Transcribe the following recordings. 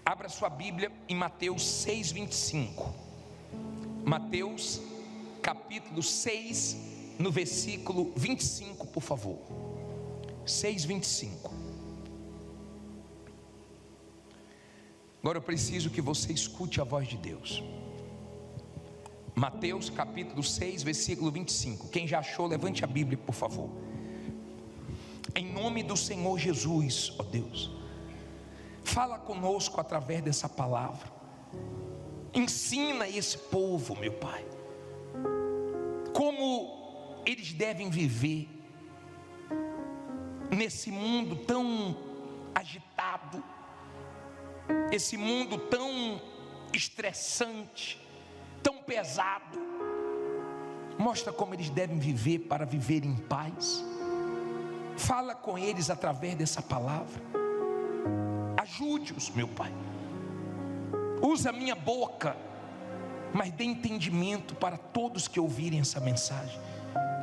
Abra sua Bíblia em Mateus 6:25. Mateus capítulo 6, no versículo 25, por favor. 6:25. Agora eu preciso que você escute a voz de Deus. Mateus capítulo 6, versículo 25. Quem já achou, levante a Bíblia, por favor. Em nome do Senhor Jesus, ó Deus, fala conosco através dessa palavra. Ensina esse povo, meu Pai, como eles devem viver nesse mundo tão agitado, esse mundo tão estressante, tão pesado. Mostra como eles devem viver para viver em paz. Fala com eles através dessa palavra. Ajude-os, meu Pai. Usa a minha boca, mas dê entendimento para todos que ouvirem essa mensagem,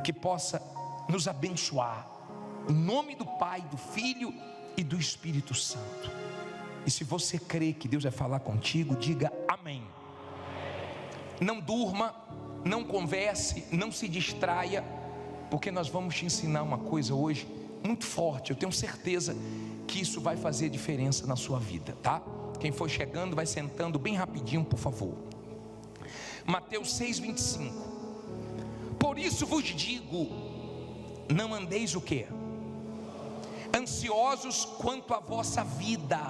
que possa nos abençoar, em nome do Pai, do Filho e do Espírito Santo. E se você crê que Deus vai falar contigo, diga amém. Não durma, não converse, não se distraia, porque nós vamos te ensinar uma coisa hoje muito forte. Eu tenho certeza que isso vai fazer diferença na sua vida, tá? Quem for chegando, vai sentando bem rapidinho, por favor. Mateus 6:25. Por isso vos digo, não andeis o quê? Ansiosos quanto à vossa vida,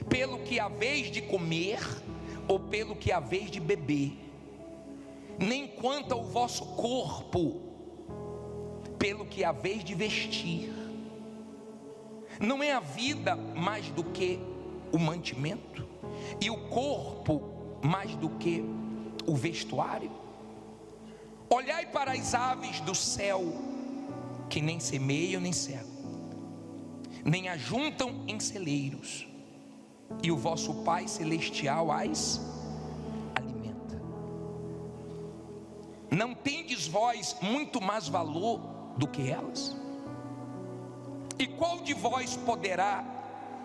pelo que haveis de comer, ou pelo que haveis de beber, nem quanto ao vosso corpo, pelo que haveis de vestir. Não é a vida mais do que o mantimento, e o corpo mais do que o vestuário? Olhai para as aves do céu, que nem semeiam nem cegam, nem ajuntam em celeiros, e o vosso Pai Celestial as alimenta. Não tendes vós muito mais valor do que elas? E qual de vós poderá,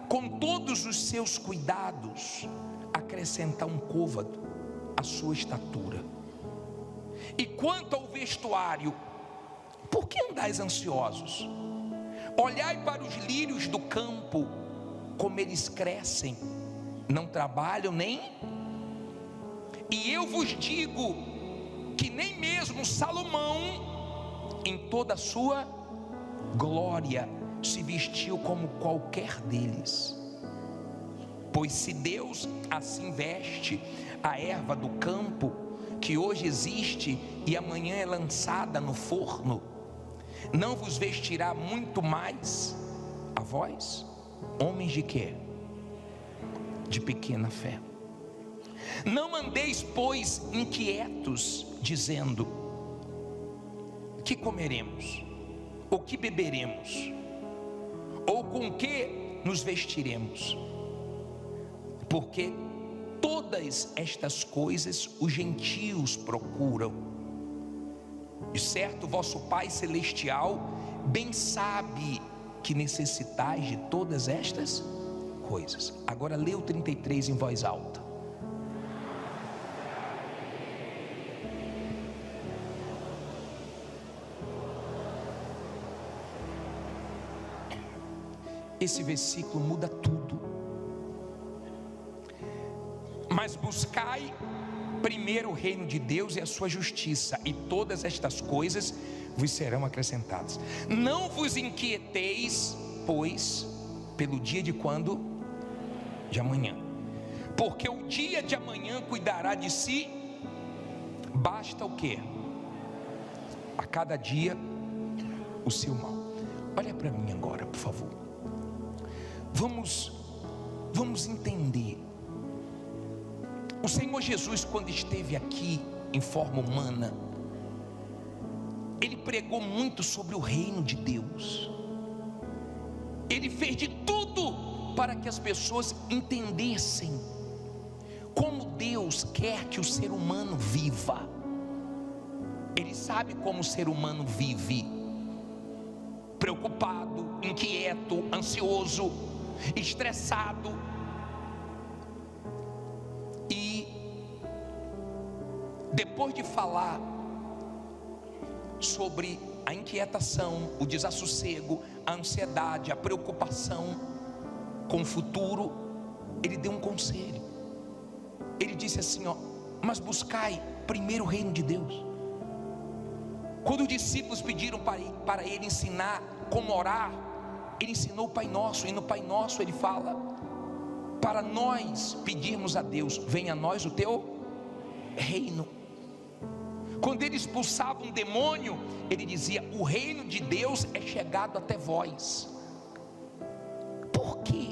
com todos os seus cuidados, acrescentar um côvado à sua estatura? E quanto ao vestuário, por que andais ansiosos? Olhai para os lírios do campo, como eles crescem, não trabalham nem. E eu vos digo que nem mesmo Salomão, em toda a sua glória, se vestiu como qualquer deles. Pois se Deus assim veste a erva do campo, que hoje existe e amanhã é lançada no forno, não vos vestirá muito mais a vós, homens de quê? De pequena fé. Não andeis, pois, inquietos, dizendo: que comeremos? Ou que beberemos? Ou com que nos vestiremos? Porque todas estas coisas os gentios procuram, e certo vosso Pai Celestial bem sabe que necessitais de todas estas coisas. Agora lê o 33 em voz alta. Esse versículo muda tudo. Mas buscai primeiro o reino de Deus e a sua justiça, e todas estas coisas vos serão acrescentadas. Não vos inquieteis, pois, pelo dia de quando? De amanhã, porque o dia de amanhã cuidará de si. Basta o quê? A cada dia o seu mal. Olha para mim agora, por favor. Vamos entender. O Senhor Jesus, quando esteve aqui em forma humana, Ele pregou muito sobre o reino de Deus. Ele fez de tudo para que as pessoas entendessem como Deus quer que o ser humano viva. Ele sabe como o ser humano vive: preocupado, inquieto, ansioso, estressado. E depois de falar sobre a inquietação, o desassossego, a ansiedade, a preocupação com o futuro, ele deu um conselho. Ele disse assim, ó: mas buscai primeiro o reino de Deus. Quando os discípulos pediram para ele ensinar como orar, ele ensinou o Pai Nosso. E no Pai Nosso ele fala para nós pedirmos a Deus: venha a nós o teu reino. Quando ele expulsava um demônio, ele dizia: o reino de Deus é chegado até vós. Por quê?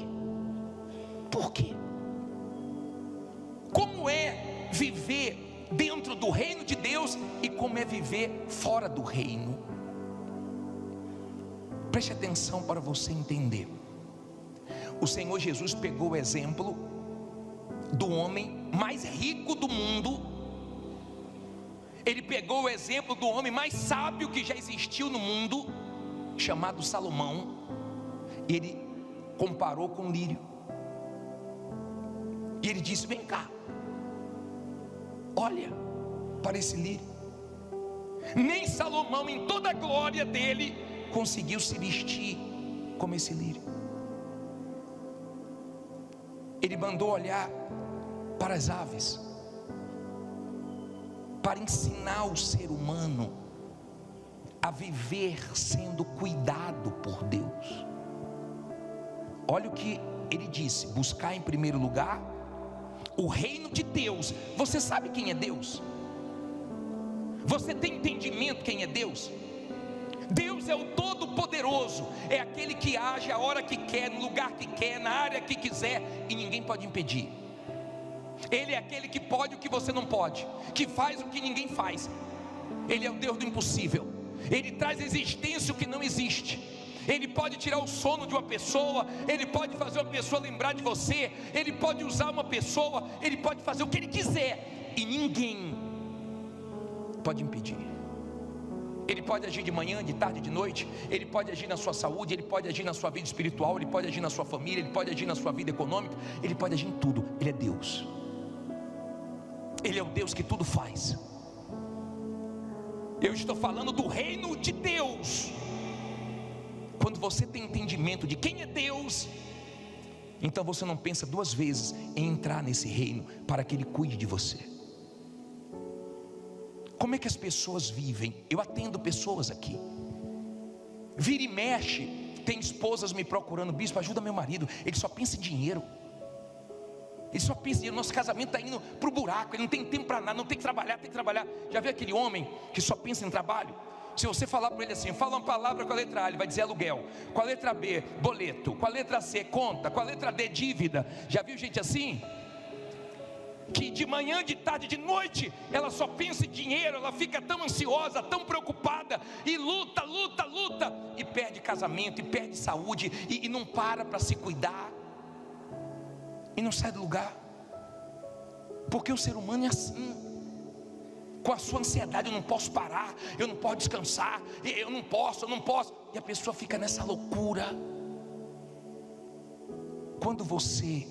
Por quê? Como é viver dentro do reino de Deus e como é viver fora do reino? Preste atenção para você entender. O Senhor Jesus pegou o exemplo do homem mais rico do mundo. Ele pegou o exemplo do homem mais sábio que já existiu no mundo, chamado Salomão. E ele comparou com o lírio. E ele disse: vem cá, olha para esse lírio. Nem Salomão, em toda a glória dele, conseguiu se vestir como esse lírio. Ele mandou olhar para as aves, para ensinar o ser humano a viver sendo cuidado por Deus. Olha o que ele disse: buscar em primeiro lugar o reino de Deus. Você sabe quem é Deus? Você tem entendimento quem é Deus? Deus é o Todo-Poderoso, é aquele que age a hora que quer, no lugar que quer, na área que quiser, e ninguém pode impedir. Ele é aquele que pode o que você não pode, que faz o que ninguém faz. Ele é o Deus do impossível. Ele traz à existência o que não existe. Ele pode tirar o sono de uma pessoa, ele pode fazer uma pessoa lembrar de você, ele pode usar uma pessoa, ele pode fazer o que ele quiser, e ninguém pode impedir. Ele pode agir de manhã, de tarde, de noite. Ele pode agir na sua saúde, ele pode agir na sua vida espiritual, ele pode agir na sua família, ele pode agir na sua vida econômica, ele pode agir em tudo. Ele é Deus. Ele é o Deus que tudo faz. Eu estou falando do reino de Deus. Quando você tem entendimento de quem é Deus, então você não pensa duas vezes em entrar nesse reino para que Ele cuide de você. Como é que as pessoas vivem? Eu atendo pessoas aqui. Vira e mexe, tem esposas me procurando: bispo, ajuda meu marido, ele só pensa em dinheiro. Ele só pensa em dinheiro, nosso casamento está indo para o buraco, ele não tem tempo para nada, não tem que trabalhar, tem que trabalhar. Já viu aquele homem que só pensa em trabalho? Se você falar para ele assim: fala uma palavra com a letra A, ele vai dizer aluguel. Com a letra B, boleto. Com a letra C, conta. Com a letra D, dívida. Já viu gente assim? Que de manhã, de tarde, de noite, ela só pensa em dinheiro, ela fica tão ansiosa, tão preocupada, e luta, e perde casamento, e perde saúde, e não para se cuidar, e não sai do lugar, porque o ser humano é assim. Com a sua ansiedade: eu não posso parar, eu não posso descansar, eu não posso, e a pessoa fica nessa loucura. Quando você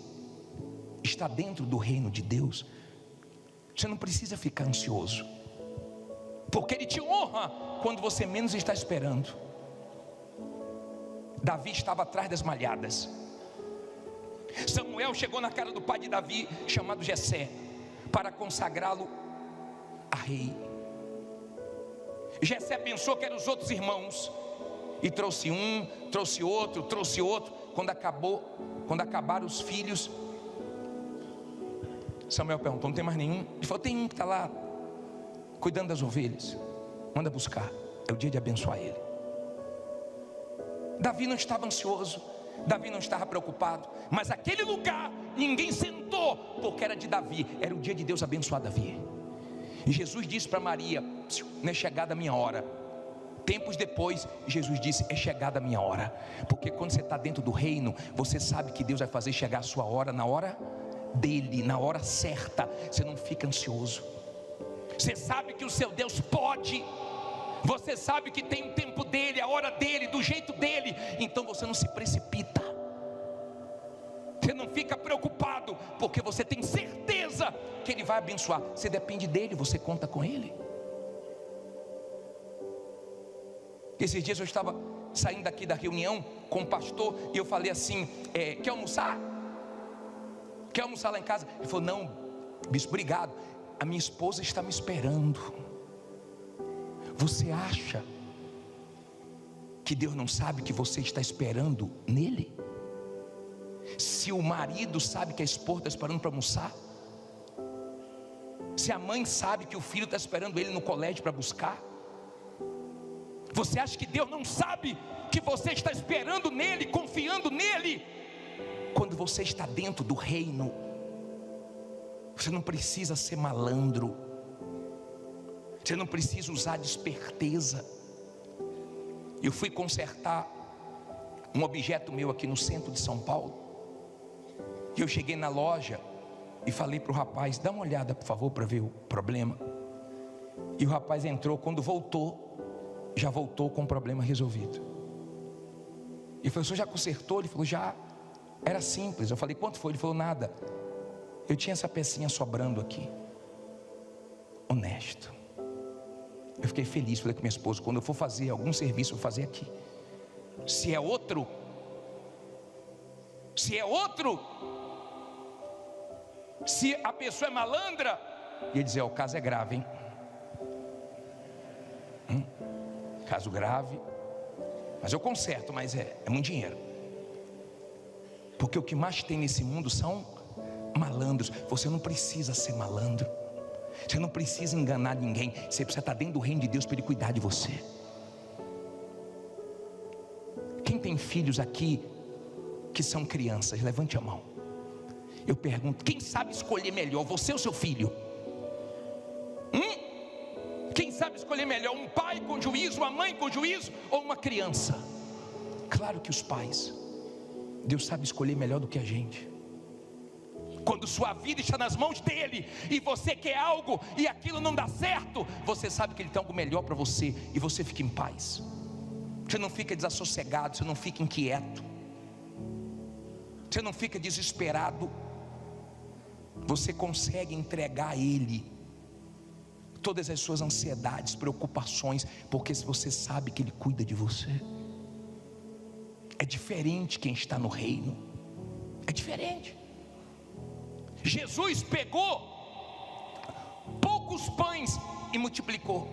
está dentro do reino de Deus, você não precisa ficar ansioso, porque Ele te honra quando você menos está esperando. Davi estava atrás das malhadas. Samuel chegou na cara do pai de Davi, chamado Jessé, para consagrá-lo a rei. Jessé pensou que eram os outros irmãos, e trouxe um, trouxe outro. Quando acabaram os filhos, Samuel perguntou: não tem mais nenhum? Ele falou: tem um que está lá cuidando das ovelhas, manda buscar, é o dia de abençoar ele. Davi não estava ansioso, Davi não estava preocupado, mas aquele lugar ninguém sentou, porque era de Davi, era o dia de Deus abençoar Davi. E Jesus disse para Maria: não é chegada a minha hora. Tempos depois, Jesus disse: é chegada a minha hora. Porque quando você está dentro do reino, você sabe que Deus vai fazer chegar a sua hora, na hora dele, na hora certa. Você não fica ansioso. Você sabe que o seu Deus pode. Você sabe que tem o tempo dele, a hora dele, do jeito dele. Então você não se precipita. Você não fica preocupado, porque você tem certeza que Ele vai abençoar. Você depende dEle, você conta com Ele. Esses dias eu estava saindo daqui da reunião com o pastor, e eu falei assim, quer almoçar? Quer almoçar lá em casa? Ele falou, não, bispo, obrigado, a minha esposa está me esperando. Você acha que Deus não sabe que você está esperando nele? Se o marido sabe que a esposa está esperando para almoçar, se a mãe sabe que o filho está esperando ele no colégio para buscar, você acha que Deus não sabe que você está esperando nele, confiando nele? Quando você está dentro do reino, você não precisa ser malandro, você não precisa usar de esperteza. Eu fui consertar um objeto meu aqui no centro de São Paulo, e eu cheguei na loja e falei para o rapaz, dá uma olhada por favor para ver o problema. E o rapaz entrou, quando voltou, já voltou com o problema resolvido. E falou, o senhor já consertou? Ele falou, já. Era simples. Eu falei, quanto foi? Ele falou, nada. Eu tinha essa pecinha sobrando aqui. Honesto. Eu fiquei feliz, falei com minha esposa, quando eu for fazer algum serviço, eu vou fazer aqui. Se é outro, se a pessoa é malandra, e ele dizer, o caso é grave, hein? Caso grave, mas eu conserto, mas é muito dinheiro. Porque o que mais tem nesse mundo são malandros. Você não precisa ser malandro, você não precisa enganar ninguém. Você precisa estar dentro do reino de Deus para Ele cuidar de você. Quem tem filhos aqui que são crianças, levante a mão. Eu pergunto, quem sabe escolher melhor, você ou seu filho? Quem sabe escolher melhor, um pai com juízo, uma mãe com juízo, ou uma criança? Claro que os pais. Deus sabe escolher melhor do que a gente. Quando sua vida está nas mãos dele, e você quer algo, e aquilo não dá certo, você sabe que ele tem algo melhor para você, e você fica em paz. Você não fica desassossegado, você não fica inquieto, você não fica desesperado. Você consegue entregar a Ele todas as suas ansiedades, preocupações, porque se você sabe que Ele cuida de você. É diferente quem está no reino, é diferente. Jesus pegou poucos pães e multiplicou.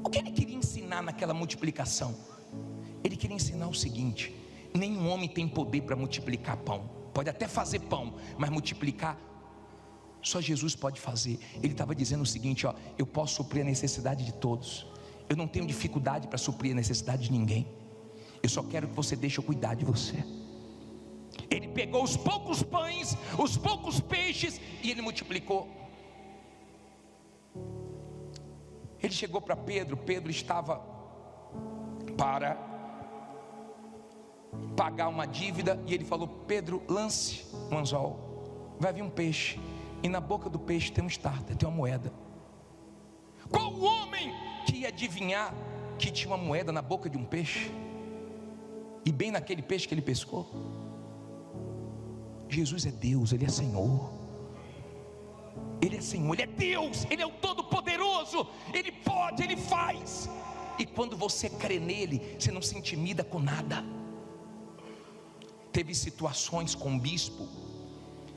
O que Ele queria ensinar naquela multiplicação? Ele queria ensinar o seguinte: nenhum homem tem poder para multiplicar pão. Pode até fazer pão, mas multiplicar só Jesus pode fazer. Ele estava dizendo o seguinte, ó, eu posso suprir a necessidade de todos. Eu não tenho dificuldade para suprir a necessidade de ninguém. Eu só quero que você deixe eu cuidar de você. Ele pegou os poucos pães, os poucos peixes, e ele multiplicou. Ele chegou para Pedro. Pedro estava para pagar uma dívida, e ele falou, Pedro, lance um anzol, vai vir um peixe, e na boca do peixe tem um starter, tem uma moeda. Qual o homem que ia adivinhar que tinha uma moeda na boca de um peixe, e bem naquele peixe que ele pescou? Jesus é Deus, Ele é Senhor, Ele é Senhor, Ele é Deus, Ele é o Todo-Poderoso, Ele pode, Ele faz. E quando você crê nele, você não se intimida com nada. Teve situações com o bispo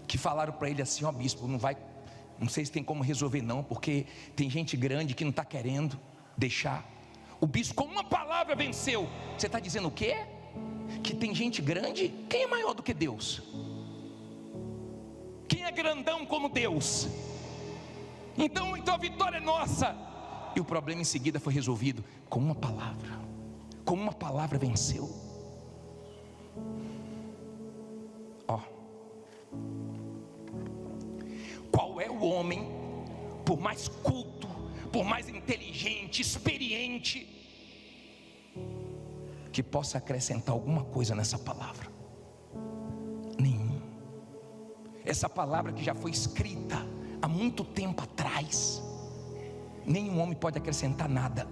que falaram para ele assim, ó bispo, não sei se tem como resolver não, porque tem gente grande que não está querendo deixar. O bispo com uma palavra venceu. Você está dizendo o quê? Que tem gente grande? Quem é maior do que Deus? Quem é grandão como Deus? Então a vitória é nossa. E o problema em seguida foi resolvido com uma palavra. Com uma palavra venceu. Ó, qual é o homem, por mais culto, por mais inteligente, experiente, que possa acrescentar alguma coisa nessa palavra? Nenhum. Essa palavra que já foi escrita há muito tempo atrás, nenhum homem pode acrescentar nada,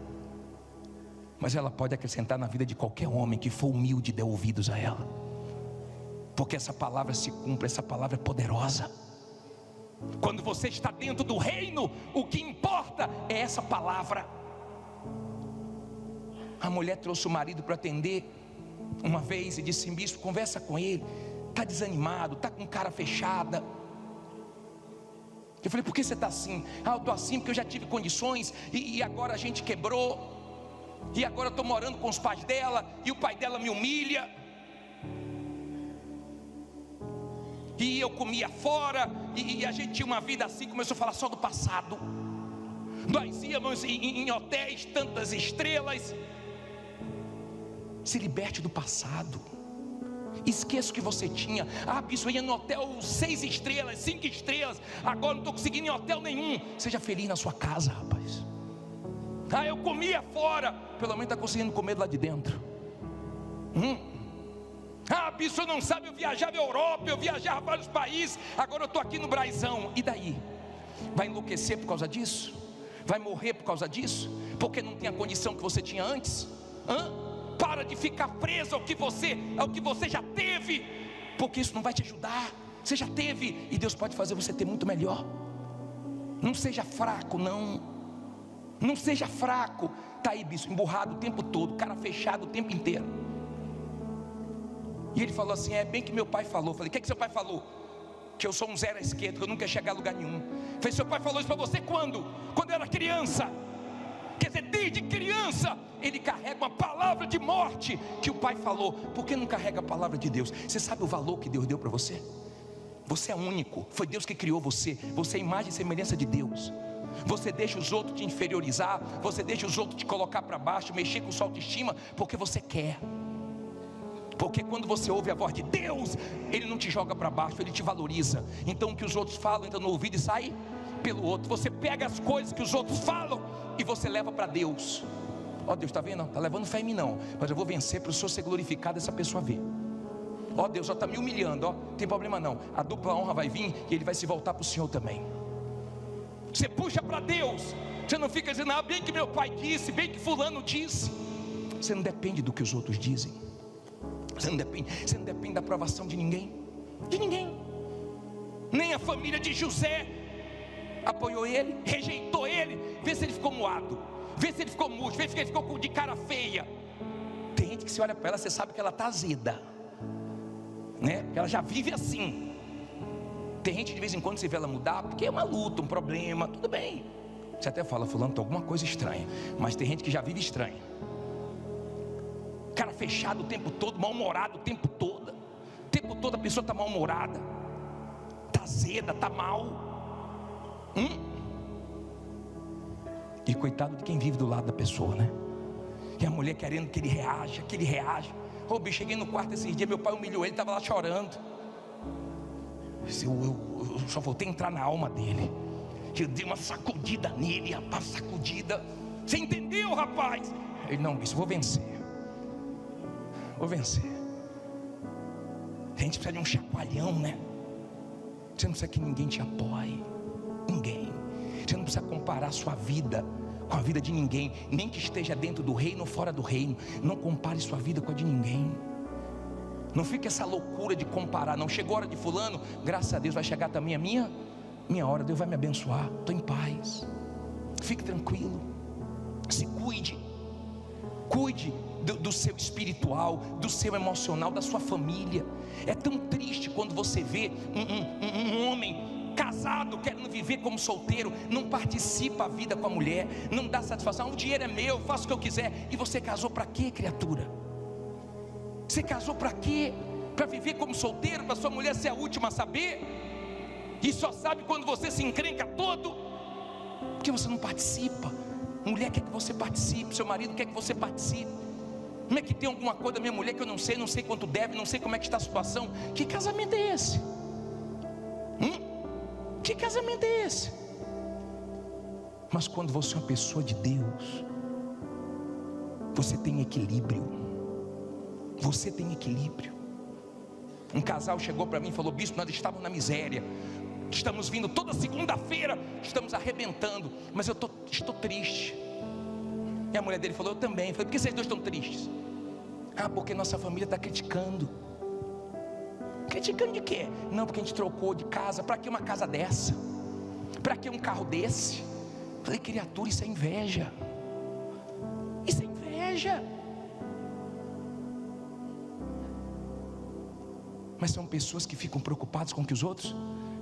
mas ela pode acrescentar na vida de qualquer homem que for humilde e der ouvidos a ela. porque essa palavra se cumpre, essa palavra é poderosa. Quando você está dentro do reino, o que importa é essa palavra. A mulher trouxe o marido para atender uma vez e disse: bispo, conversa com ele, está desanimado, está com cara fechada. Eu falei: por que você está assim? Eu estou assim porque eu já tive condições e agora a gente quebrou, e agora eu estou morando com os pais dela e o pai dela me humilha, e eu comia fora, e a gente tinha uma vida assim. Começou a falar só do passado. Nós íamos em hotéis, tantas estrelas. Se liberte do passado. Esqueça o que você tinha. Bispo, eu ia no hotel 6 estrelas, 5 estrelas, agora não estou conseguindo ir em hotel nenhum. Seja feliz na sua casa, rapaz. Eu comia fora, pelo menos está conseguindo comer lá de dentro. Bispo, eu não sabe, eu viajava a Europa, eu viajava vários países, agora eu estou aqui no Braizão. E daí? Vai enlouquecer por causa disso? Vai morrer por causa disso? Porque não tem a condição que você tinha antes? Para de ficar preso ao que você já teve, porque isso não vai te ajudar. Você já teve, e Deus pode fazer você ter muito melhor. Não seja fraco, não seja fraco. Está aí, bispo, emburrado o tempo todo, cara fechado o tempo inteiro. E ele falou assim: é bem que meu pai falou. Eu falei: o que seu pai falou? Que eu sou um zero à esquerda, que eu nunca ia chegar a lugar nenhum. Eu falei: seu pai falou isso para você quando? Quando eu era criança. Quer dizer, desde criança ele carrega uma palavra de morte que o pai falou. Por que não carrega a palavra de Deus? Você sabe o valor que Deus deu para você? Você é único, foi Deus que criou você. Você é imagem e semelhança de Deus. Você deixa os outros te inferiorizar, você deixa os outros te colocar para baixo, mexer com sua autoestima, porque você quer. Porque quando você ouve a voz de Deus, Ele não te joga para baixo, Ele te valoriza. Então o que os outros falam entra no ouvido e sai pelo outro. Você pega as coisas que os outros falam e você leva para Deus. Deus, está vendo? Está levando fé em mim não, mas eu vou vencer para o Senhor ser glorificado, essa pessoa ver. Deus, está me humilhando, não tem problema não. A dupla honra vai vir e ele vai se voltar para o Senhor também. Você puxa para Deus. Você não fica dizendo: bem que meu pai disse, bem que fulano disse. Você não depende do que os outros dizem. Você não depende da aprovação de ninguém. De ninguém. Nem a família de José apoiou ele, rejeitou ele. Vê se ele ficou moado, vê se ele ficou murcho, vê se ele ficou de cara feia. Tem gente que você olha para ela, você sabe que ela está azeda, né? Porque ela já vive assim. Tem gente de vez em quando você vê ela mudar, porque é uma luta, um problema, tudo bem. Você até fala: fulano, tem alguma coisa estranha. Mas tem gente que já vive estranha. Cara fechado o tempo todo, mal-humorado o tempo todo. O tempo todo a pessoa está mal-humorada, está azeda, está mal. E coitado de quem vive do lado da pessoa, né? E a mulher querendo que ele reaja, bicho, cheguei no quarto esses dias, meu pai humilhou ele, estava lá chorando. Eu só voltei a entrar na alma dele. Eu dei uma sacudida nele, rapaz, sacudida. Você entendeu, rapaz? Ele: não, bicho, vou vencer. A gente precisa de um chacoalhão, né? Você não precisa que ninguém te apoie. Ninguém. Você não precisa comparar a sua vida com a vida de ninguém, nem que esteja dentro do reino ou fora do reino. Não compare sua vida com a de ninguém. Não fique essa loucura de comparar. Não chegou a hora de fulano, graças a Deus vai chegar também a minha hora. Deus vai me abençoar, estou em paz. Fique tranquilo. Se cuide. Cuide do seu espiritual, do seu emocional, da sua família. É tão triste quando você vê um homem casado querendo viver como solteiro, não participa a vida com a mulher, não dá satisfação. O dinheiro é meu, faço o que eu quiser. E você casou para quê, criatura? Você casou para quê? Para viver como solteiro, para sua mulher ser a última a saber? E só sabe quando você se encrenca todo? Porque você não participa. Mulher quer que você participe, seu marido quer que você participe. Como é que tem alguma coisa da minha mulher que eu não sei quanto deve, não sei como é que está a situação? Que casamento é esse? Que casamento é esse? Mas quando você é uma pessoa de Deus, você tem equilíbrio. Você tem equilíbrio. Um casal chegou para mim e falou: bispo, nós estávamos na miséria, estamos vindo toda segunda-feira, estamos arrebentando, mas eu estou triste. E a mulher dele falou: eu também. Eu falei: por que vocês dois estão tristes? Porque nossa família está criticando. criticando de quê? Não, porque a gente trocou de casa. Para que uma casa dessa? Para que um carro desse? Falei, criatura, isso é inveja. Isso é inveja. Mas são pessoas que ficam preocupadas com o que os outros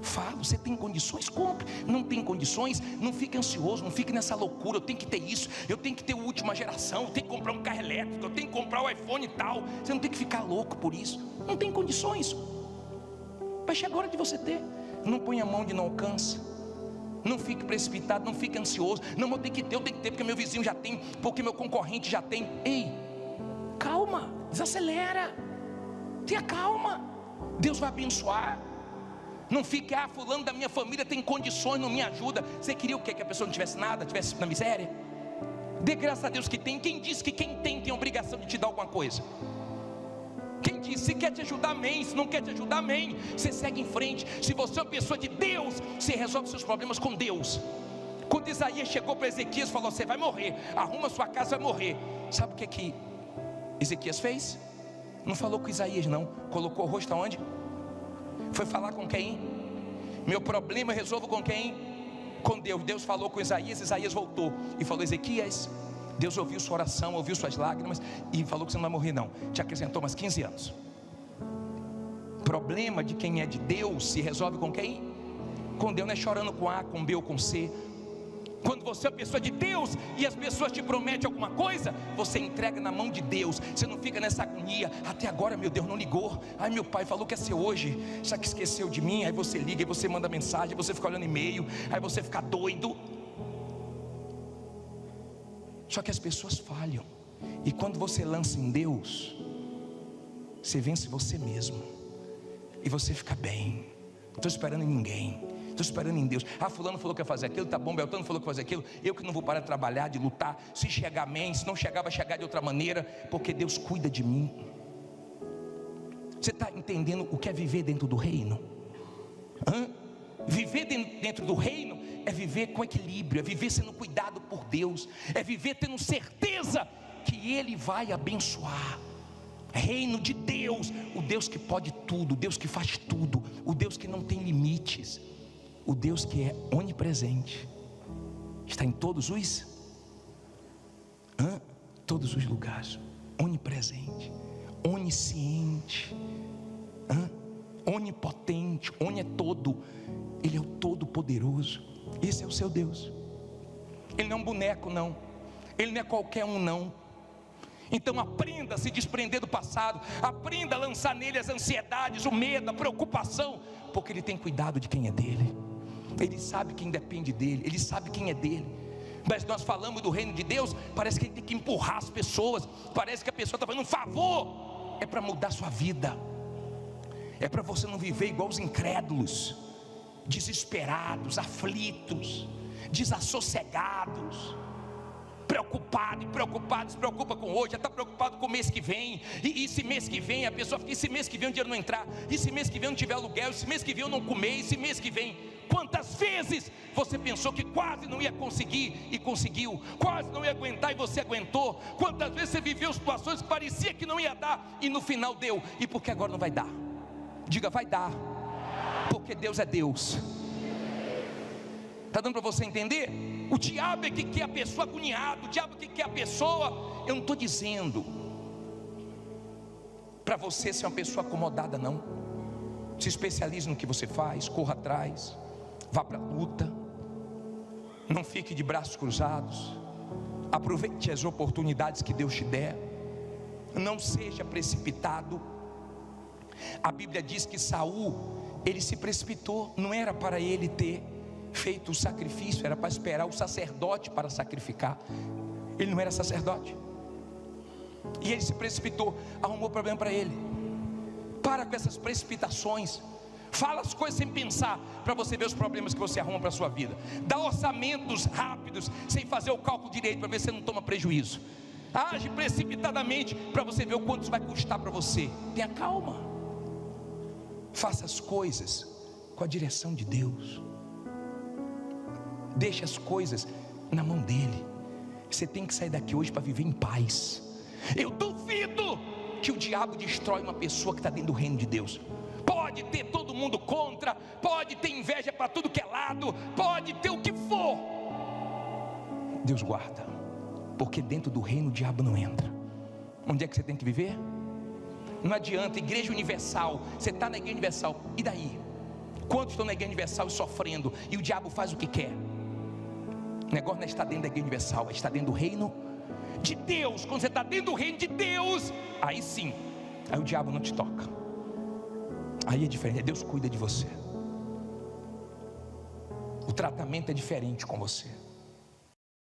falam. Você tem condições? Compre. Não tem condições? Não fique ansioso, não fique nessa loucura. Eu tenho que ter isso, eu tenho que ter a última geração, eu tenho que comprar um carro elétrico, eu tenho que comprar o iPhone e tal. Você não tem que ficar louco por isso. Não tem condições. Vai chegar a hora de você ter. Não põe a mão de não alcança. Não fique precipitado, não fique ansioso. Não, eu tenho que ter porque meu vizinho já tem, porque meu concorrente já tem. Ei, calma, desacelera. Tenha calma. Deus vai abençoar. Não fique, fulano da minha família tem condições, não me ajuda. Você queria o quê? Que a pessoa não tivesse nada, tivesse na miséria? Dê graças a Deus que tem. Quem disse que quem tem a obrigação de te dar alguma coisa? Quem disse? Se quer te ajudar, amém. Se não quer te ajudar, amém. Você segue em frente. Se você é uma pessoa de Deus, você resolve seus problemas com Deus. Quando Isaías chegou para Ezequias e falou, você vai morrer, arruma sua casa, vai morrer. Sabe o que Ezequias fez? Não falou com Isaías não. Colocou o rosto aonde? Foi falar com quem? Meu problema eu resolvo com quem? Com Deus. Deus falou com Isaías, Isaías voltou e falou, Ezequias, Deus ouviu sua oração, ouviu suas lágrimas e falou que você não vai morrer não. Te acrescentou mais 15 anos. Problema de quem é de Deus se resolve com quem? Com Deus. Não é chorando com A, com B ou com C. Quando você é uma pessoa de Deus e as pessoas te prometem alguma coisa, você entrega na mão de Deus. Você não fica nessa agonia, até agora meu Deus não ligou. Ai, meu pai falou que ia ser hoje, já que esqueceu de mim. Aí você liga, aí você manda mensagem, aí você fica olhando e-mail, aí você fica doido. Só que as pessoas falham. E quando você lança em Deus, você vence você mesmo. E você fica bem. Não estou esperando em ninguém, estou esperando em Deus. Fulano falou que ia fazer aquilo, tá bom, Beltrano falou que ia fazer aquilo. Eu que não vou parar de trabalhar, de lutar. Se chegar, amém. Se não chegar, vai chegar de outra maneira, porque Deus cuida de mim. Você está entendendo o que é viver dentro do reino? Viver dentro do reino é viver com equilíbrio, é viver sendo cuidado por Deus, é viver tendo certeza que Ele vai abençoar. Reino de Deus, o Deus que pode tudo, o Deus que faz tudo, o Deus que não tem limites, o Deus que é onipresente, está em todos os lugares, onipresente, onisciente, onipotente, oni é todo, Ele é o todo poderoso. Esse é o seu Deus. Ele não é um boneco não, Ele não é qualquer um não. Então aprenda a se desprender do passado, aprenda a lançar nele as ansiedades, o medo, a preocupação, porque Ele tem cuidado de quem é dele. Ele sabe quem depende dele, Ele sabe quem é dele. Mas nós falamos do reino de Deus, parece que Ele tem que empurrar as pessoas, parece que a pessoa está fazendo um favor. É para mudar sua vida, é para você não viver igual os incrédulos, desesperados, aflitos, desassossegados, preocupado, se preocupa com hoje, já está preocupado com o mês que vem. E esse mês que vem, a pessoa fica, esse mês que vem o dinheiro não entrar, esse mês que vem não tiver aluguel, esse mês que vem eu não comer, esse mês que vem. Quantas vezes você pensou que quase não ia conseguir e conseguiu, quase não ia aguentar e você aguentou? Quantas vezes você viveu situações que parecia que não ia dar e no final deu? E por que agora não vai dar? Diga, vai dar, porque Deus é Deus. Está dando para você entender? O diabo é que quer a pessoa agoniada, o diabo é que quer a pessoa. Eu não estou dizendo para você ser uma pessoa acomodada não. Se especialize no que você faz, corra atrás, vá para a luta, não fique de braços cruzados, aproveite as oportunidades que Deus te der, não seja precipitado. A Bíblia diz que Saul, ele se precipitou, não era para ele ter feito o sacrifício, era para esperar o sacerdote para sacrificar. Ele não era sacerdote, e ele se precipitou, arrumou problema para ele. Para com essas precipitações, fala as coisas sem pensar, para você ver os problemas que você arruma para a sua vida. Dá orçamentos rápidos, sem fazer o cálculo direito, para ver se você não toma prejuízo. Age precipitadamente, para você ver o quanto isso vai custar para você. Tenha calma, faça as coisas com a direção de Deus, deixe as coisas na mão dele. Você tem que sair daqui hoje para viver em paz. Eu duvido que o diabo destrói uma pessoa que está dentro do reino de Deus. pode ter todo mundo contra, pode ter inveja para tudo que é lado, pode ter o que for. Deus guarda, porque dentro do reino o diabo não entra. Onde é que você tem que viver? Não adianta, Igreja Universal, você está na Igreja Universal, e daí? Quantos estão na Igreja Universal sofrendo, e o diabo faz o que quer? O negócio não está dentro da Igreja Universal, está dentro do reino de Deus. Quando você está dentro do reino de Deus, aí sim, aí o diabo não te toca. Aí é diferente, Deus cuida de você. O tratamento é diferente com você.